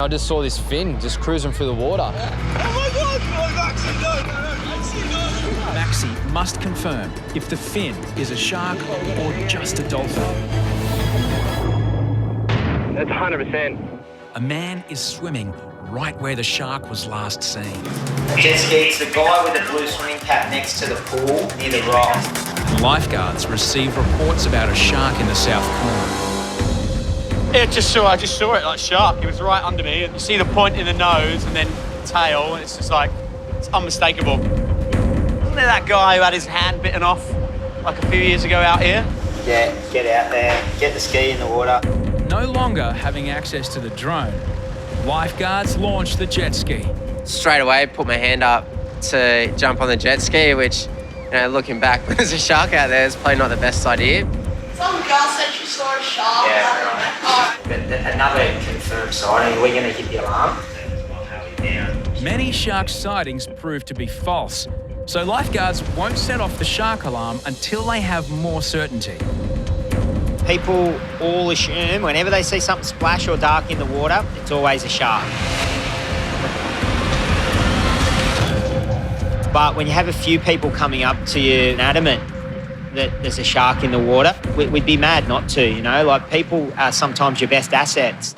I just saw this fin just cruising through the water. Oh my God! No, Maxi, no! Maxi must confirm if the fin is a shark or just a dolphin. That's 100%. A man is swimming right where the shark was last seen. Jet ski, it's the guy with the blue swimming cap next to the pool near the rock. Lifeguards receive reports about a shark in the south corner. Yeah, I just saw it like shark. It was right under me. You see the point in the nose and then tail, and it's just like, it's unmistakable. Wasn't there that guy who had his hand bitten off like a few years ago out here? Yeah, get out there, get the ski in the water. No longer having access to the drone, lifeguards launch the jet ski. Straight away, put my hand up to jump on the jet ski, which, looking back, when there's a shark out there, it's probably not the best idea. Some girl said she saw a shark. Yeah, right. But another confirmed sighting, we're going to hit the alarm. Many shark sightings prove to be false, so lifeguards won't set off the shark alarm until they have more certainty. People all assume whenever they see something splash or dark in the water, it's always a shark. But when you have a few people coming up to you adamant that there's a shark in the water, we'd be mad not to, Like, people are sometimes your best assets.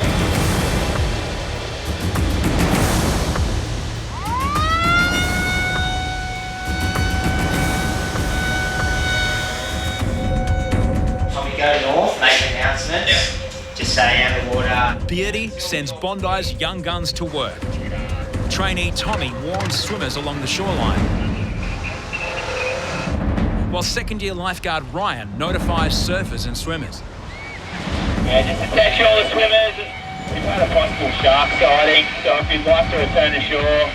When we go north, make announcements, just say out of water. Beardy sends Bondi's young guns to work. Trainee Tommy warns swimmers along the shoreline, while second-year lifeguard Ryan notifies surfers and swimmers. Yeah, just attention all the swimmers. We've had a possible shark sighting, so if you'd like to return to shore,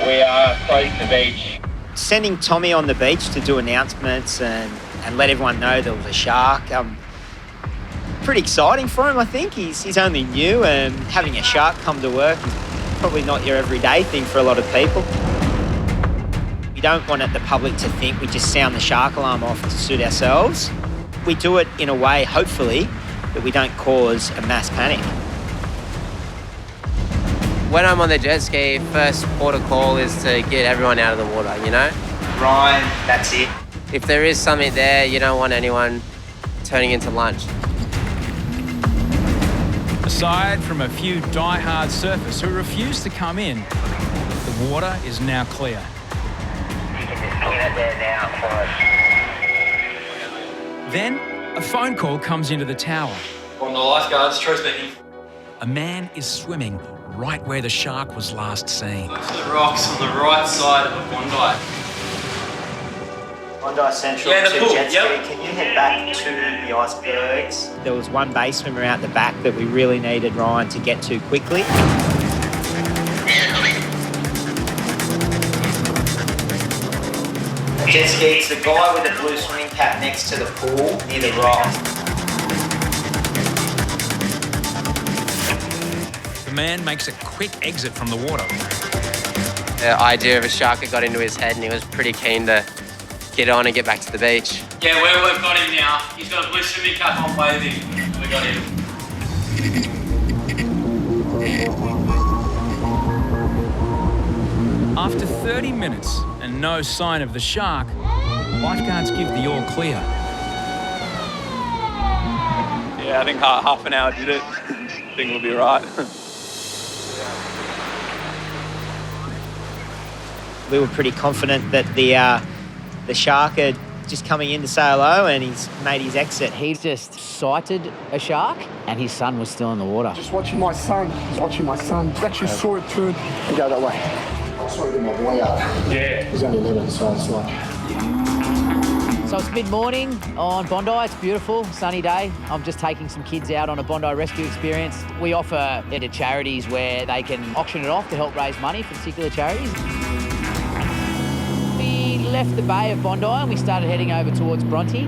we are closing the beach. Sending Tommy on the beach to do announcements and let everyone know there was a shark, pretty exciting for him, I think. He's only new, and having a shark come to work is probably not your everyday thing for a lot of people. We don't want the public to think we just sound the shark alarm off to suit ourselves. We do it in a way, hopefully, that we don't cause a mass panic. When I'm on the jet ski, first port of call is to get everyone out of the water, Ryan, that's it. If there is something there, you don't want anyone turning into lunch. Aside from a few die-hard surfers who refuse to come in, the water is now clear. Then, a phone call comes into the tower. From the lifeguards, Troy speaking. A man is swimming right where the shark was last seen. Look to the rocks on the right side of Bondi. Bondi Central Yeah, the to pool, jet ski. yep. Can you head back to the icebergs? There was one bay swimmer out the back that we really needed Ryan to get to quickly. Jet ski, it's the guy with the blue swimming cap next to the pool near the rock. The man makes a quick exit from the water. The idea of a shark had got into his head, and he was pretty keen to get on and get back to the beach. Yeah, we've got him now. He's got a blue swimming cap on waving. We got him. After 30 minutes and no sign of the shark, lifeguards give the all clear. Yeah, I think half an hour did it. I think we'll be right. We were pretty confident that the shark had just coming in to say hello, and he's made his exit. He's just sighted a shark and his son was still in the water. Just watching my son. He's watching my son. He actually saw it turn and go that way. I saw it in my boy out. Yeah. He's only 11, so it's like... So it's mid-morning on Bondi. It's beautiful, sunny day. I'm just taking some kids out on a Bondi Rescue experience. We offer it to charities where they can auction it off to help raise money for particular charities. We left the bay of Bondi and we started heading over towards Bronte.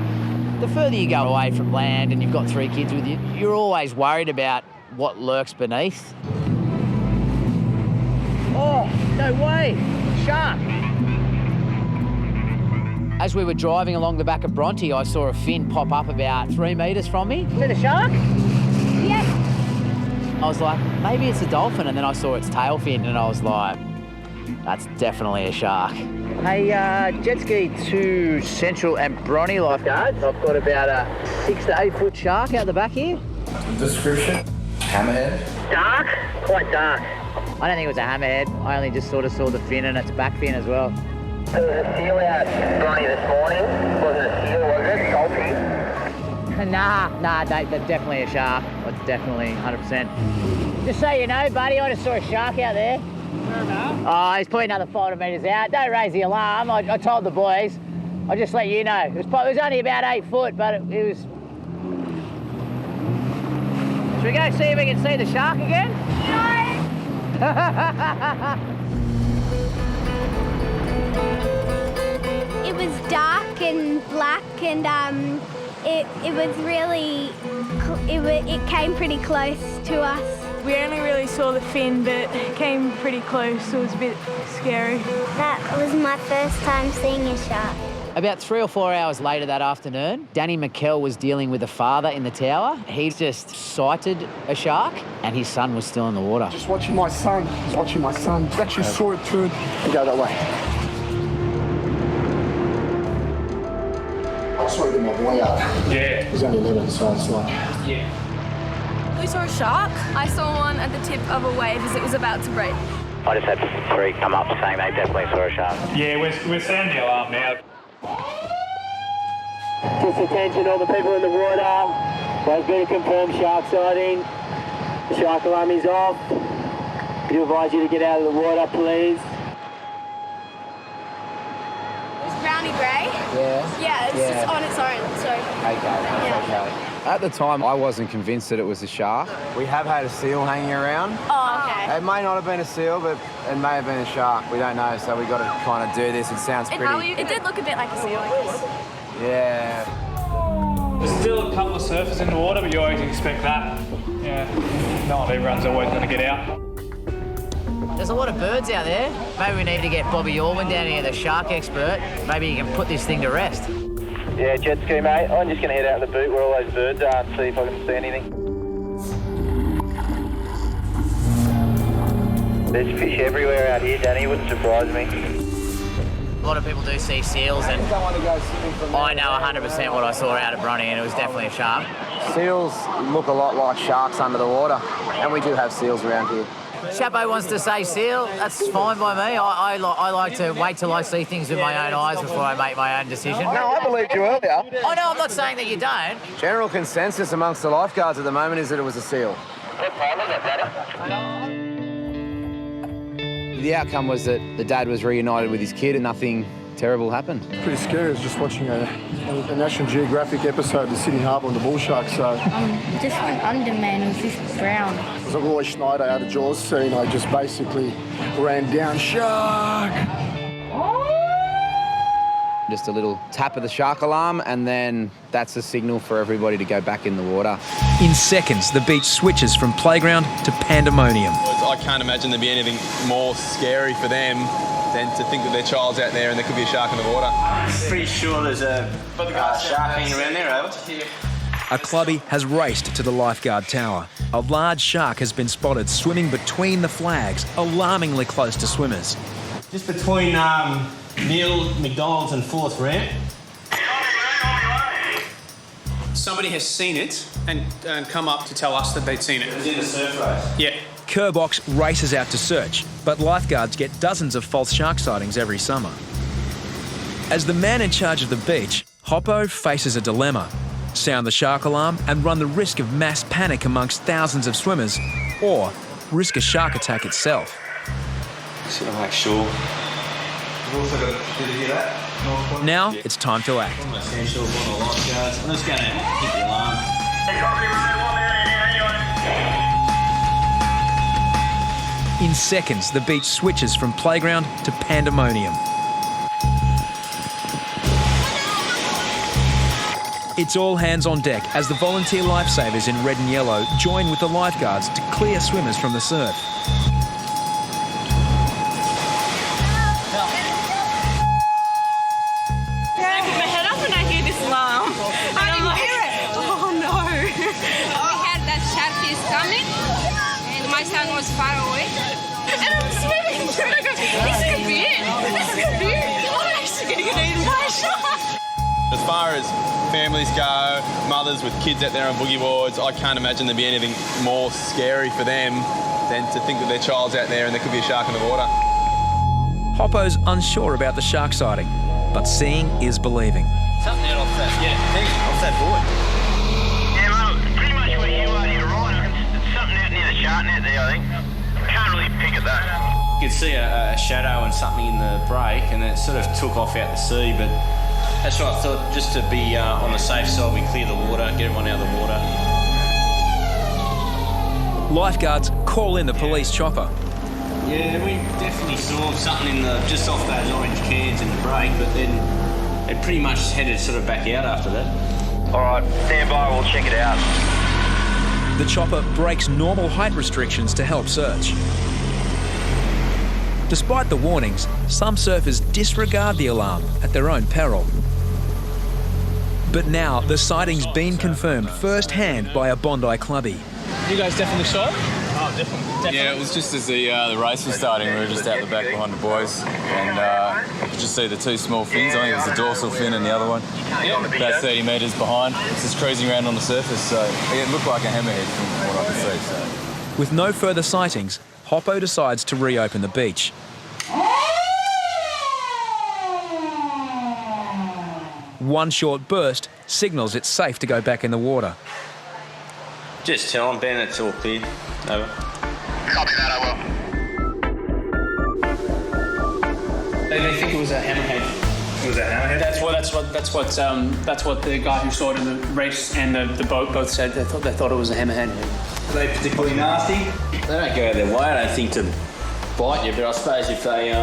The further you go away from land and you've got 3 kids with you, you're always worried about what lurks beneath. Oh, no way! Shark! As we were driving along the back of Bronte, I saw a fin pop up about 3 metres from me. Is it a shark? Yes. I was like, maybe it's a dolphin, and then I saw its tail fin, and I was like, that's definitely a shark. Hey, jet ski to Central and Bronny Lifeguards. I've got about a 6 to 8 foot shark out the back here. Description? Hammerhead? Dark? Quite dark. I don't think it was a hammerhead. I only just sort of saw the fin and its back fin as well. There was a seal out Bronny this morning. Wasn't a seal, was it? Dolphin? Nah, that's definitely a shark. That's definitely 100%. Just so you know, buddy, I just saw a shark out there. Oh, he's probably another 500 metres out. Don't raise the alarm. I told the boys. I'll just let you know. It was only about 8 foot, but it was... Should we go see if we can see the shark again? It was dark and black, and it was really... It came pretty close to us. We only really saw the fin, but it came pretty close, so it was a bit scary. That was my first time seeing a shark. About 3 or 4 hours later that afternoon, Danny McKell was dealing with a father in the tower. He just sighted a shark, and his son was still in the water. Just watching my son. He's watching my son. He actually saw it turn and go that way. I saw it in my boy out. Yeah. He's only 11, so it's like... Yeah. We saw a shark. I saw one at the tip of a wave as it was about to break. I just had 3 come up saying they definitely saw a shark. Yeah, we're sounding the alarm now. Just attention, all the people in the water. There's been a confirmed shark sighting. The shark alarm is off. We do advise you to get out of the water, please. It's browny grey. Yeah? Yeah, it's just on its own, so... Okay. At the time, I wasn't convinced that it was a shark. We have had a seal hanging around. Oh, okay. It may not have been a seal, but it may have been a shark. We don't know, so we've got to kind of do this. It sounds pretty... It did look a bit like a seal, I guess. Yeah. There's still a couple of surfers in the water, but you always expect that. Yeah. Not everyone's always going to get out. There's a lot of birds out there. Maybe we need to get Bobby Orwin down here, the shark expert. Maybe he can put this thing to rest. Yeah, jet ski, mate. I'm just going to head out the boot where all those birds are and see if I can see anything. There's fish everywhere out here, Danny. Wouldn't surprise me. A lot of people do see seals, and I know 100% what I saw out of Bronny, and it was definitely a shark. Seals look a lot like sharks under the water, and we do have seals around here. Chapo wants to say seal. That's fine by me. I like to wait till I see things with my own eyes before I make my own decision. No, I believed you earlier. I know, I'm not saying that you don't. General consensus amongst the lifeguards at the moment is that it was a seal. The outcome was that the dad was reunited with his kid and nothing terrible happened. Pretty scary. I was just watching a National Geographic episode of the Sydney Harbour and the bull shark, so... Just went under, man. It was just brown. It was like Roy Schneider out of Jaws scene. I just basically ran down, shark! Just a little tap of the shark alarm, and then that's a signal for everybody to go back in the water. In seconds, the beach switches from playground to pandemonium. I can't imagine there'd be anything more scary for them than to think that their child's out there and there could be a shark in the water. Pretty sure there's a shark hanging around there, Albert. A clubby has raced to the lifeguard tower. A large shark has been spotted swimming between the flags, alarmingly close to swimmers. Just between Neil McDonald's and Fourth Ramp. Somebody has seen it and come up to tell us that they'd seen it. It was in the surf race. Yeah. Kerbox races out to search, but lifeguards get dozens of false shark sightings every summer. As the man in charge of the beach, Hoppo faces a dilemma: sound the shark alarm and run the risk of mass panic amongst thousands of swimmers, or risk a shark attack itself. Just gotta make sure. We've also got to hear that. Now it's time to act. I'm just going to hit the alarm. In seconds, the beach switches from playground to pandemonium. It's all hands on deck as the volunteer lifesavers in red and yellow join with the lifeguards to clear swimmers from the surf. I put my head up and I hear this alarm. I didn't hear it. Oh no. We had that shark is coming. As far as families go, mothers with kids out there on boogie boards, I can't imagine there'd be anything more scary for them than to think that their child's out there and there could be a shark in the water. Hoppo's unsure about the shark sighting, but seeing is believing. Something out off that, off that board. Yeah, well, pretty much where you are, you're right. It's something out near the shark net there, I think. Can't really pick it though. You could see a shadow and something in the break, and it sort of took off out the sea, but that's what I thought, just to be on the safe side, we clear the water, get everyone out of the water. Lifeguards call in the police chopper. Yeah, we definitely saw something just off those orange cans in the break, but then it pretty much headed sort of back out after that. All right, stand by, we'll check it out. The chopper breaks normal height restrictions to help search. Despite the warnings, some surfers disregard the alarm at their own peril. But now the sighting's been confirmed firsthand by a Bondi clubbie. You guys definitely saw it? Oh, definitely. Yeah, it was just as the race was starting, we were just out the back behind the boys, and you could just see the two small fins. I think it was the dorsal fin and the other one, about 30 metres behind. It's just cruising around on the surface, so it looked like a hammerhead from what I could see. So. With no further sightings, Hoppo decides to reopen the beach. One short burst signals it's safe to go back in the water. Just tell them, Ben, it's all clear. Over. Copy that, I will. They think it was a hammerhead. Was that hammerhead? That's what the guy who saw it in the race and the boat both said. They thought it was a hammerhead. Are they particularly nasty? They don't go their way, I don't think, to bite you, but I suppose if they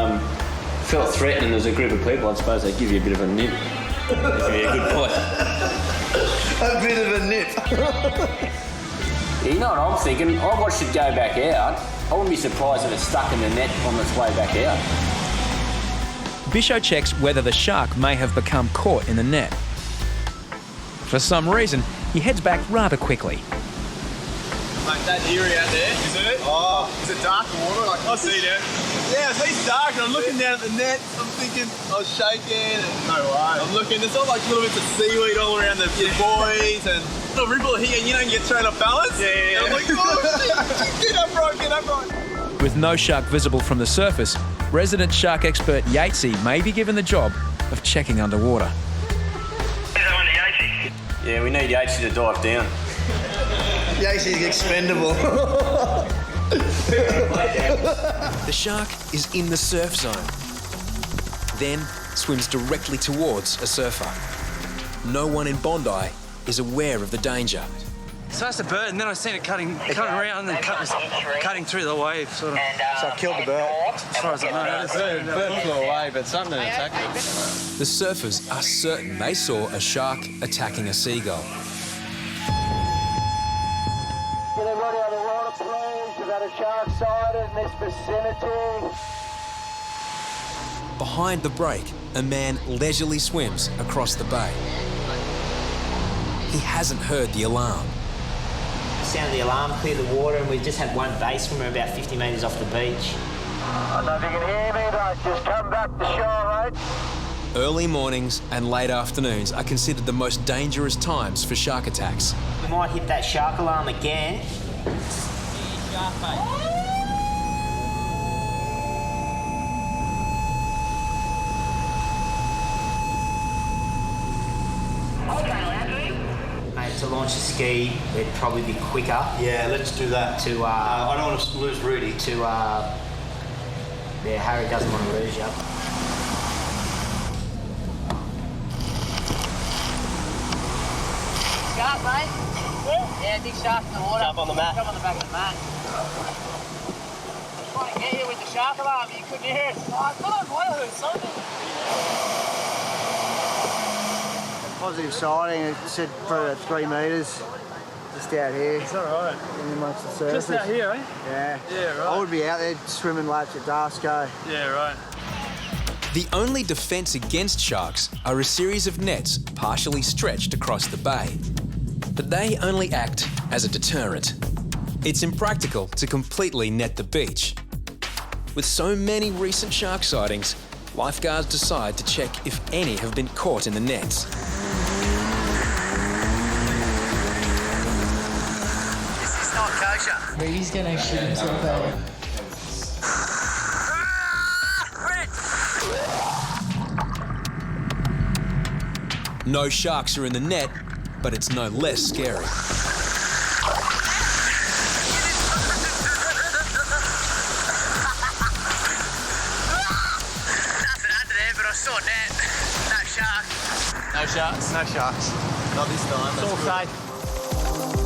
felt threatened and there's a group of people, I suppose they'd give you a bit of a nip. Give you a good bite. A bit of a nip. You know what I'm thinking? I watched it go back out. I wouldn't be surprised if it's stuck in the net on its way back out. Bisho checks whether the shark may have become caught in the net. For some reason, he heads back rather quickly. Like that area out there, isn't it? Oh, is it dark water? Like, I see that. Yeah, it's dark, and I'm looking down at the net. I'm thinking, I was shaking, and no way. I'm looking, there's all like little bits of seaweed all around the buoys, and little ripple here, you know, you get thrown off balance. Yeah. And I'm like, oh, shit, get upright. With no shark visible from the surface, resident shark expert Yatesy may be given the job of checking underwater. Yeah, we need Yatesy to dive down. Yatesy's expendable. The shark is in the surf zone, then swims directly towards a surfer. No one in Bondi is aware of the danger. So that's a bird, and then I seen it cutting around and then cutting through the wave, sort of. So I killed the bird. As far as I know. The bird flew away, but something attacked it. The surfers are certain they saw a shark attacking a seagull. Get everybody on the water, please. We've had a shark sighted in this vicinity. Behind the break, a man leisurely swims across the bay. He hasn't heard the alarm. Sounded the alarm, cleared the water, and we just had one base swimmer about 50 metres off the beach. I don't know if you can hear me, but just come back to shore, mate. Early mornings and late afternoons are considered the most dangerous times for shark attacks. We might hit that shark alarm again. Mate, to launch a ski, it'd probably be quicker. Yeah, let's do that. I don't want to lose Reidy. Yeah, Harry doesn't want to lose you. Shark, mate? Yeah, big shark in the water. Jump on the mat. Jump on the back of the mat. Trying to get you with the shark alarm, you couldn't hear it. Oh, I thought I might have heard something. Positive sighting, it said probably about 3 metres. Just out here. Is that right? In amongst the surface. Just out here, eh? Yeah. Yeah, right. I would be out there swimming laps at Darsco. Yeah, right. The only defence against sharks are a series of nets partially stretched across the bay. But they only act as a deterrent. It's impractical to completely net the beach. With so many recent shark sightings, Lifeguards decide to check if any have been caught in the nets. This is not kosher. Reidy's gonna shoot himself out. No sharks are in the net, but it's no less scary. Nothing under there, but I saw net. No shark. No sharks? No sharks. Not this time. It's all safe.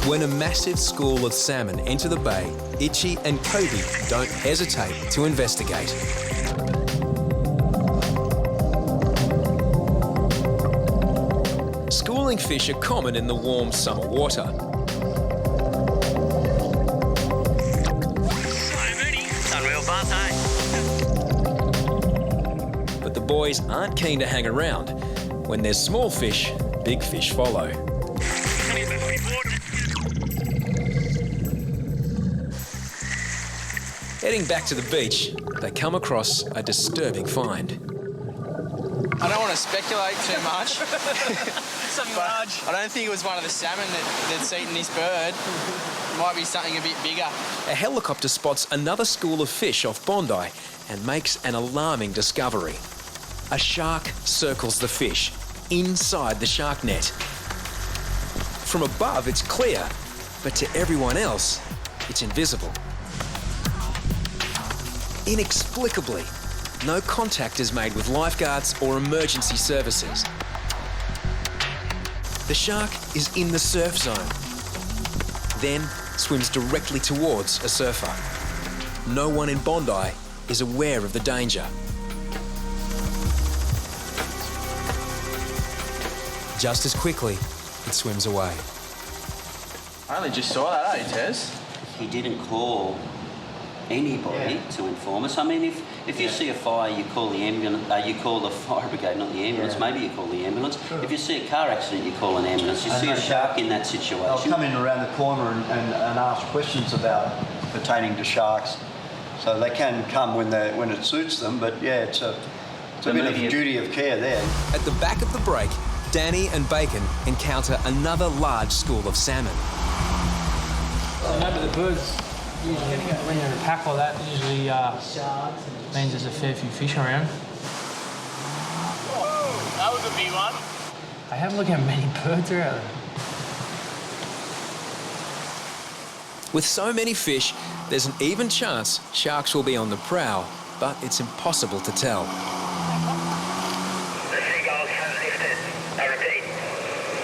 When a massive school of salmon enter the bay, Itchy and Kobe don't hesitate to investigate. Schooling fish are common in the warm summer water. It's unreal buzz, eh? But the boys aren't keen to hang around. When there's small fish, big fish follow. Heading back to the beach, they come across a disturbing find. I don't want to speculate too much. Something large. I don't think it was one of the salmon that's eaten this bird. It might be something a bit bigger. A helicopter spots another school of fish off Bondi and makes an alarming discovery. A shark circles the fish inside the shark net. From above, it's clear, but to everyone else, it's invisible. Inexplicably, no contact is made with lifeguards or emergency services. The shark is in the surf zone, then swims directly towards a surfer. No one in Bondi is aware of the danger. Just as quickly, it swims away. I only just saw that, eh, Tez? He didn't call anybody to inform us. I mean, if you see a fire, you call the ambulance. You call the fire brigade, not the ambulance. Yeah. Maybe you call the ambulance. Sure. If you see a car accident, you call an ambulance. You see a shark in that situation. They'll come in around the corner and ask questions about pertaining to sharks. So they can come when it suits them. But yeah, it's a bit of a duty of care there. At the back of the break, Danny and Bacon encounter another large school of salmon. Remember the birds, usually when you're in a pack like that, usually means there's a fair few fish around. That was a big one. I haven't looked how many birds are out there. With so many fish, there's an even chance sharks will be on the prowl, but it's impossible to tell. The seagulls have lifted. I repeat,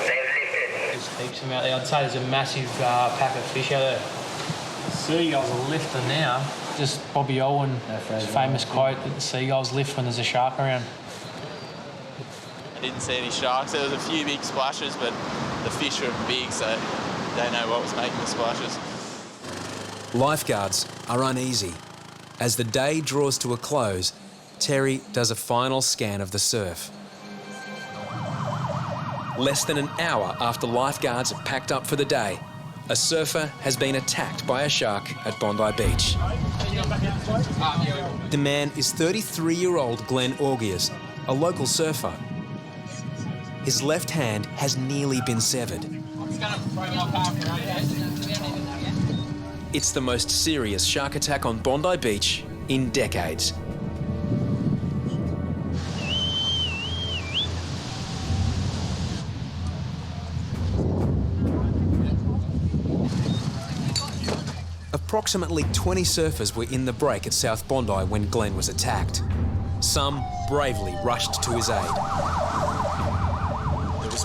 they've lifted. There's heaps of them out there. I'd say there's a massive pack of fish out there. The seagulls are lifting now. Just Bobby Owen's famous quote that the seagulls lift when there's a shark around. I didn't see any sharks. There was a few big splashes, but the fish were big, so they know what was making the splashes. Lifeguards are uneasy. As the day draws to a close, Terry does a final scan of the surf. Less than an hour after lifeguards have packed up for the day, a surfer has been attacked by a shark at Bondi Beach. The man is 33-year-old Glenn Augiers, a local surfer. His left hand has nearly been severed. It's the most serious shark attack on Bondi Beach in decades. Approximately 20 surfers were in the break at South Bondi when Glenn was attacked. Some bravely rushed to his aid. There was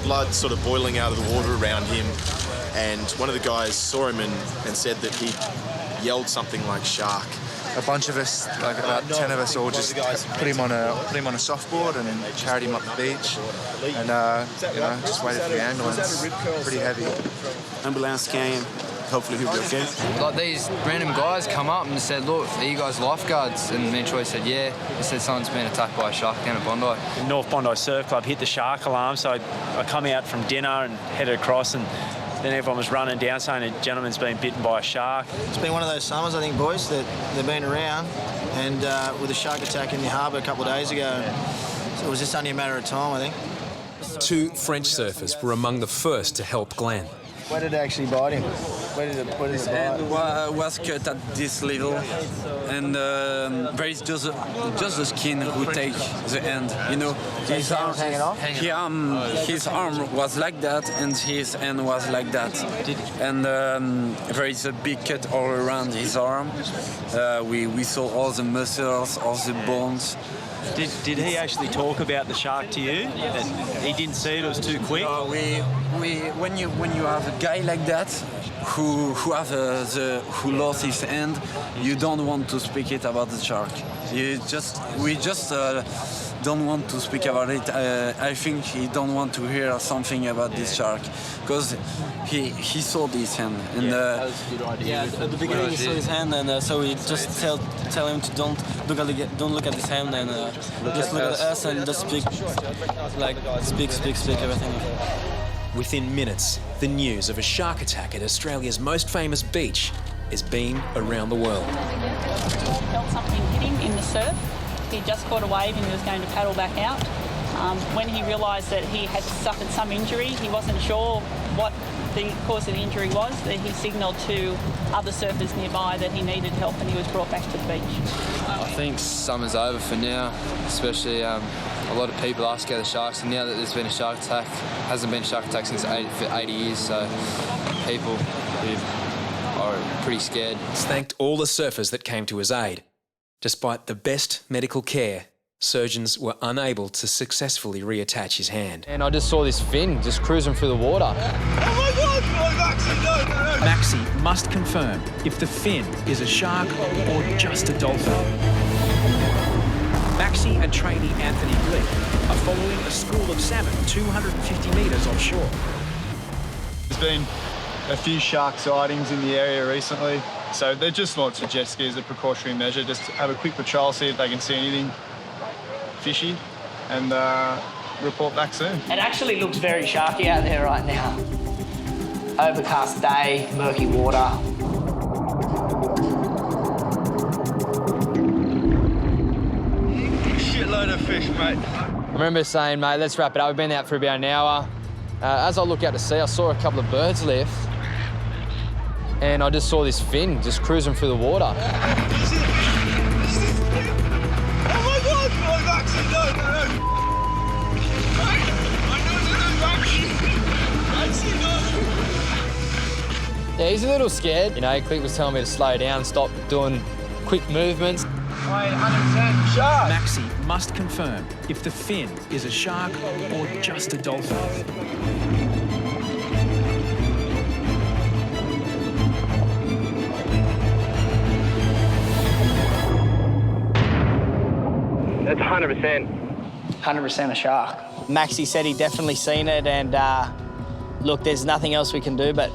blood sort of boiling out of the water around him, and one of the guys saw him and said that he yelled something like shark. A bunch of us, like about 10 of us, all just put him on a softboard and carried him up the beach, and just waited for the ambulance. Pretty heavy. Ambulance came. Hopefully he'll be okay. Like these random guys come up and said, "Look, are you guys lifeguards?" And then Troy said, "Yeah." He said someone's been attacked by a shark down at Bondi. The North Bondi Surf Club hit the shark alarm, so I come out from dinner and headed across, and then everyone was running down saying a gentleman's been bitten by a shark. It's been one of those summers, I think, boys, that they've been around. and with a shark attack in the harbour a couple of days ago. So it was just only a matter of time, I think. 2 French surfers were among the first to help Glenn. Where did it actually bite him? Where did it His hand was cut at this level, and there is just the skin who take the hand. You know, his arm hanging off. His arm was like that, and his hand was like that. And there is a big cut all around his arm. We saw all the muscles, all the bones. Did he actually talk about the shark to you? That he didn't see it was too quick? When you have a guy like that who lost his hand, you don't want to speak it about the shark. We just don't want to speak about it. I think he don't want to hear something about this shark because he saw this hand. And that was a good idea. At the beginning he saw his hand, and so we just tell him to don't look at his hand, and just look at us and just speak everything. Within minutes, the news of a shark attack at Australia's most famous beach is being around the world. Felt something hit him in the surf. He just caught a wave and he was going to paddle back out. When he realised that he had suffered some injury, he wasn't sure what the cause of the injury was. That he signalled to other surfers nearby that he needed help, and he was brought back to the beach. I think summer's over for now, especially a lot of people are scared of sharks, and now that there's been a shark attack, hasn't been a shark attack since 80 years, so people are pretty scared. He's thanked all the surfers that came to his aid. Despite the best medical care, surgeons were unable to successfully reattach his hand. And I just saw this fin just cruising through the water. Oh my God! Oh, Maxi, no! Maxi must confirm if the fin is a shark or just a dolphin. Maxi and trainee Anthony Glick are following a school of salmon 250 metres offshore. There's been a few shark sightings in the area recently, so they just launched a jet ski as a precautionary measure, just to have a quick patrol, see if they can see anything fishy, and report back soon. It actually looks very sharky out there right now. Overcast day, murky water. Shitload of fish, mate. I remember saying, mate, let's wrap it up. We've been out for about an hour. As I look out to sea, I saw a couple of birds lift, and I just saw this fin just cruising through the water. Yeah, he's a little scared. You know, Click was telling me to slow down, stop doing quick movements. 100% shark. Maxi must confirm if the fin is a shark or just a dolphin. That's 100%. 100% a shark. Maxi said he definitely seen it, and look, there's nothing else we can do but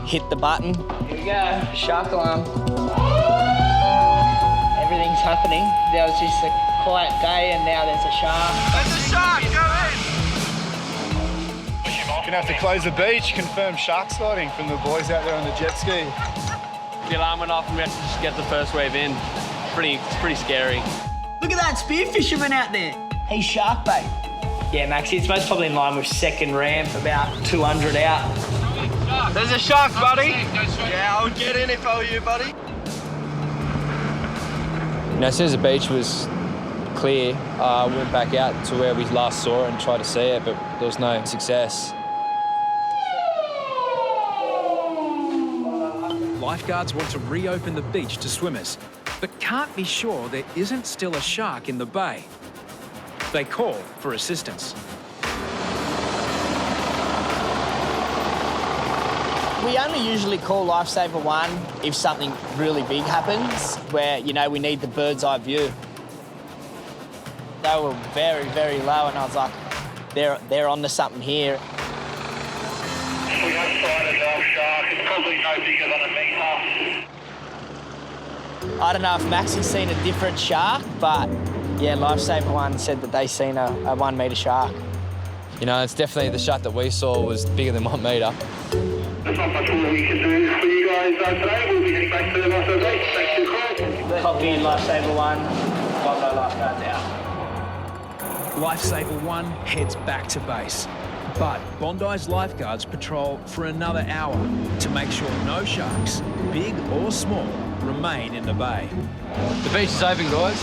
hit the button. Here we go, shark alarm. Everything's happening. There was just a quiet day, and now there's a shark. There's a shark, go in! Gonna have to close the beach, confirm shark sighting from the boys out there on the jet ski. The alarm went off and we had to just get the first wave in. It's pretty scary. Look at that spear fisherman out there. He's shark bait. Yeah, Maxi, it's most probably in line with second ramp, about 200 out. There's a shark, buddy. Yeah, I would get in if I were you, buddy. You know, as soon as the beach was clear, I went back out to where we last saw it and tried to see it, but there was no success. Lifeguards want to reopen the beach to swimmers, but can't be sure there isn't still a shark in the bay. They call for assistance. We only usually call Lifesaver 1 if something really big happens, where, you know, we need the bird's eye view. They were very, very low, and I was like, they're onto something here. We got sighted shark. It's probably no bigger than a metre. I don't know if Maxi's seen a different shark, but yeah, Lifesaver 1 said that they seen a 1 metre shark. You know, it's definitely the shark that we saw was bigger than 1 metre. There's not much more we can do for you guys today. We'll be getting back to the beach. Thanks for your call. Copy Lifesaver 1, Bondi Lifeguards out. Lifesaver 1 heads back to base. But Bondi's lifeguards patrol for another hour to make sure no sharks, big or small, remain in the bay. The beach is open, guys.